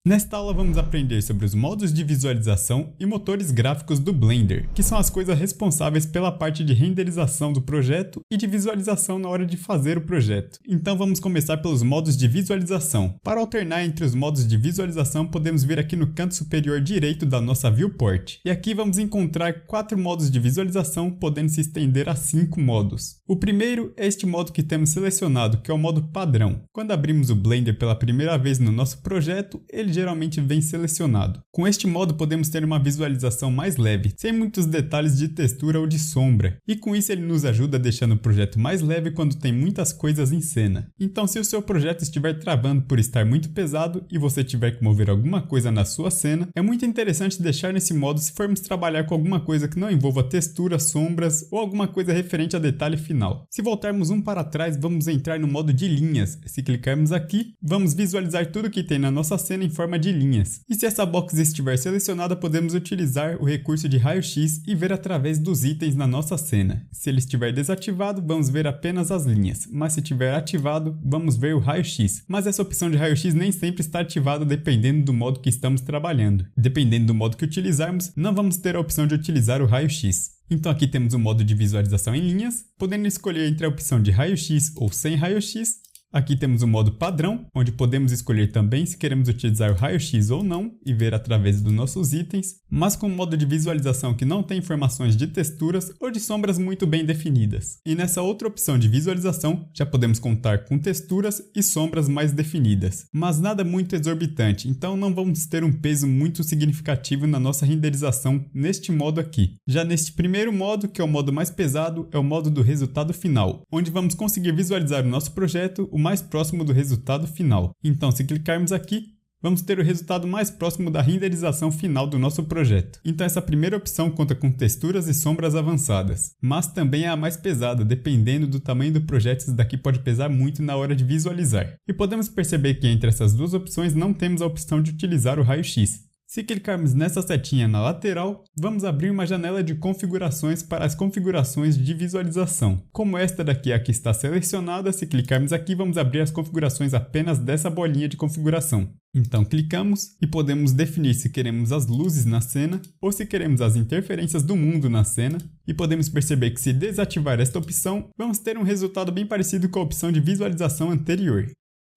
Nesta aula vamos aprender sobre os modos de visualização e motores gráficos do Blender, que são as coisas responsáveis pela parte de renderização do projeto e de visualização na hora de fazer o projeto. Então vamos começar pelos modos de visualização. Para alternar entre os modos de visualização, podemos vir aqui no canto superior direito da nossa viewport. E aqui vamos encontrar 4 modos de visualização, podendo se estender a 5 modos. O primeiro é este modo que temos selecionado, que é o modo padrão. Quando abrimos o Blender pela primeira vez no nosso projeto, ele geralmente vem selecionado. Com este modo podemos ter uma visualização mais leve, sem muitos detalhes de textura ou de sombra, e com isso ele nos ajuda deixando o projeto mais leve quando tem muitas coisas em cena. Então se o seu projeto estiver travando por estar muito pesado e você tiver que mover alguma coisa na sua cena, é muito interessante deixar nesse modo se formos trabalhar com alguma coisa que não envolva textura, sombras ou alguma coisa referente a detalhe final. Se voltarmos um para trás, vamos entrar no modo de linhas. Se clicarmos aqui, vamos visualizar tudo que tem na nossa cena em forma de linhas. E se essa box estiver selecionada, podemos utilizar o recurso de raio-x e ver através dos itens na nossa cena. Se ele estiver desativado, vamos ver apenas as linhas, mas se estiver ativado, vamos ver o raio-x. Mas essa opção de raio-x nem sempre está ativada dependendo do modo que estamos trabalhando. Dependendo do modo que utilizarmos, não vamos ter a opção de utilizar o raio-x. Então aqui temos o modo de visualização em linhas, podendo escolher entre a opção de raio-x ou sem raio-x. Aqui temos o modo padrão, onde podemos escolher também se queremos utilizar o raio-x ou não e ver através dos nossos itens, mas com um modo de visualização que não tem informações de texturas ou de sombras muito bem definidas. E nessa outra opção de visualização, já podemos contar com texturas e sombras mais definidas, mas nada muito exorbitante, então não vamos ter um peso muito significativo na nossa renderização neste modo aqui. Já neste primeiro modo, que é o modo mais pesado, é o modo do resultado final, onde vamos conseguir visualizar o nosso projeto o mais próximo do resultado final. Então, se clicarmos aqui, vamos ter o resultado mais próximo da renderização final do nosso projeto. Então essa primeira opção conta com texturas e sombras avançadas, mas também é a mais pesada, dependendo do tamanho do projeto, isso daqui pode pesar muito na hora de visualizar. E podemos perceber que entre essas duas opções não temos a opção de utilizar o raio-x. Se clicarmos nessa setinha na lateral, vamos abrir uma janela de configurações para as configurações de visualização. Como esta daqui é a que está selecionada, se clicarmos aqui, vamos abrir as configurações apenas dessa bolinha de configuração. Então clicamos e podemos definir se queremos as luzes na cena ou se queremos as interferências do mundo na cena. E podemos perceber que se desativar esta opção, vamos ter um resultado bem parecido com a opção de visualização anterior.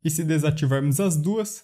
E se desativarmos as duas,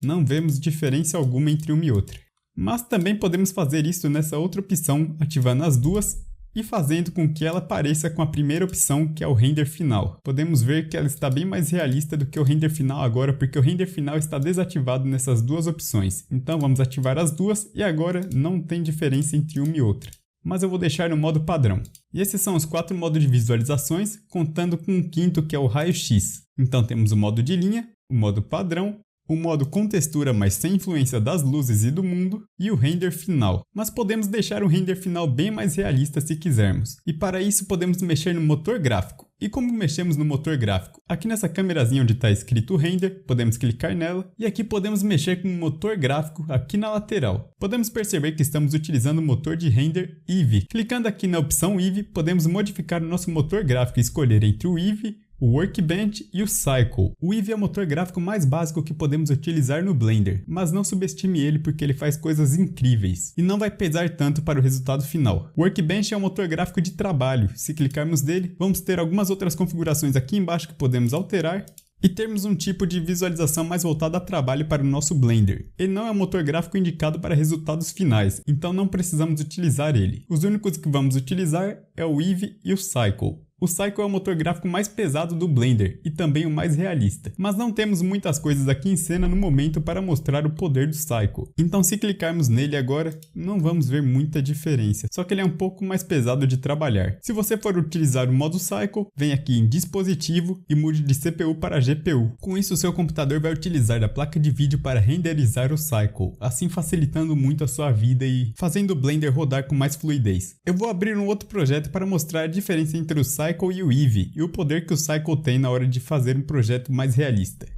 não vemos diferença alguma entre uma e outra. Mas também podemos fazer isso nessa outra opção, ativando as duas e fazendo com que ela pareça com a primeira opção, que é o render final. Podemos ver que ela está bem mais realista do que o render final agora, porque o render final está desativado nessas duas opções. Então vamos ativar as duas e agora não tem diferença entre uma e outra. Mas eu vou deixar no modo padrão. E esses são os 4 modos de visualizações, contando com um quinto que é o raio-x. Então temos o modo de linha, o modo padrão, o modo com textura, mas sem influência das luzes e do mundo, e o render final. Mas podemos deixar o render final bem mais realista se quisermos. E para isso podemos mexer no motor gráfico. E como mexemos no motor gráfico? Aqui nessa câmerazinha onde está escrito render, podemos clicar nela, e aqui podemos mexer com o motor gráfico aqui na lateral. Podemos perceber que estamos utilizando o motor de render Eevee. Clicando aqui na opção Eevee, podemos modificar o nosso motor gráfico e escolher entre o Eevee, o Workbench e o Cycle. O Eevee é o motor gráfico mais básico que podemos utilizar no Blender, mas não subestime ele porque ele faz coisas incríveis e não vai pesar tanto para o resultado final. O Workbench é um motor gráfico de trabalho. Se clicarmos nele, vamos ter algumas outras configurações aqui embaixo que podemos alterar e termos um tipo de visualização mais voltada a trabalho para o nosso Blender. Ele não é um motor gráfico indicado para resultados finais, então não precisamos utilizar ele. Os únicos que vamos utilizar é o Eevee e o Cycle. O Cycle é o motor gráfico mais pesado do Blender e também o mais realista, mas não temos muitas coisas aqui em cena no momento para mostrar o poder do Cycle. Então se clicarmos nele agora, não vamos ver muita diferença, só que ele é um pouco mais pesado de trabalhar. Se você for utilizar o modo Cycle, vem aqui em dispositivo e mude de CPU para GPU. Com isso o seu computador vai utilizar a placa de vídeo para renderizar o Cycle, assim facilitando muito a sua vida e fazendo o Blender rodar com mais fluidez. Eu vou abrir um outro projeto para mostrar a diferença entre o Cycle e o Eevee e o poder que o Cycle tem na hora de fazer um projeto mais realista.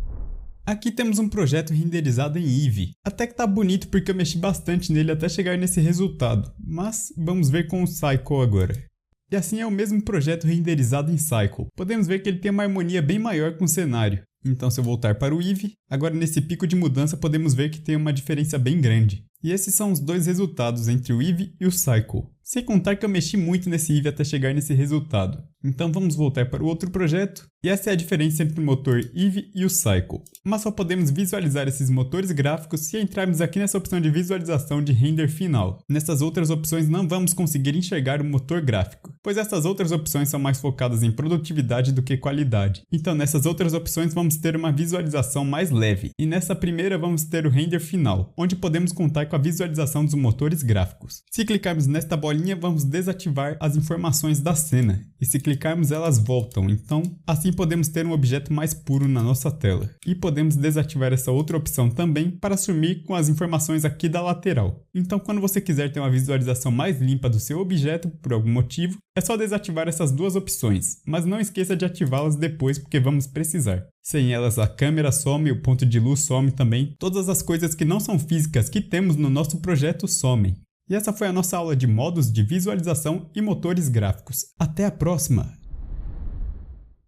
Aqui temos um projeto renderizado em Eevee. Até que tá bonito porque eu mexi bastante nele até chegar nesse resultado, mas vamos ver com o Cycle agora. E assim é o mesmo projeto renderizado em Cycle. Podemos ver que ele tem uma harmonia bem maior com o cenário. Então se eu voltar para o Eevee, agora nesse pico de mudança podemos ver que tem uma diferença bem grande. E esses são os dois resultados entre o Eevee e o Cycle. Sem contar que eu mexi muito nesse Eevee até chegar nesse resultado. Então vamos voltar para o outro projeto, e essa é a diferença entre o motor Eevee e o Cycle. Mas só podemos visualizar esses motores gráficos se entrarmos aqui nessa opção de visualização de render final. Nessas outras opções não vamos conseguir enxergar o motor gráfico, pois essas outras opções são mais focadas em produtividade do que qualidade. Então nessas outras opções vamos ter uma visualização mais leve, e nessa primeira vamos ter o render final, onde podemos contar com a visualização dos motores gráficos. Se clicarmos nesta bolinha, vamos desativar as informações da cena, e se clicarmos elas voltam, então assim podemos ter um objeto mais puro na nossa tela. E podemos desativar essa outra opção também para sumir com as informações aqui da lateral. Então quando você quiser ter uma visualização mais limpa do seu objeto, por algum motivo, é só desativar essas duas opções, mas não esqueça de ativá-las depois porque vamos precisar. Sem elas a câmera some, o ponto de luz some também, todas as coisas que não são físicas que temos no nosso projeto somem. E essa foi a nossa aula de modos de visualização e motores gráficos. Até a próxima!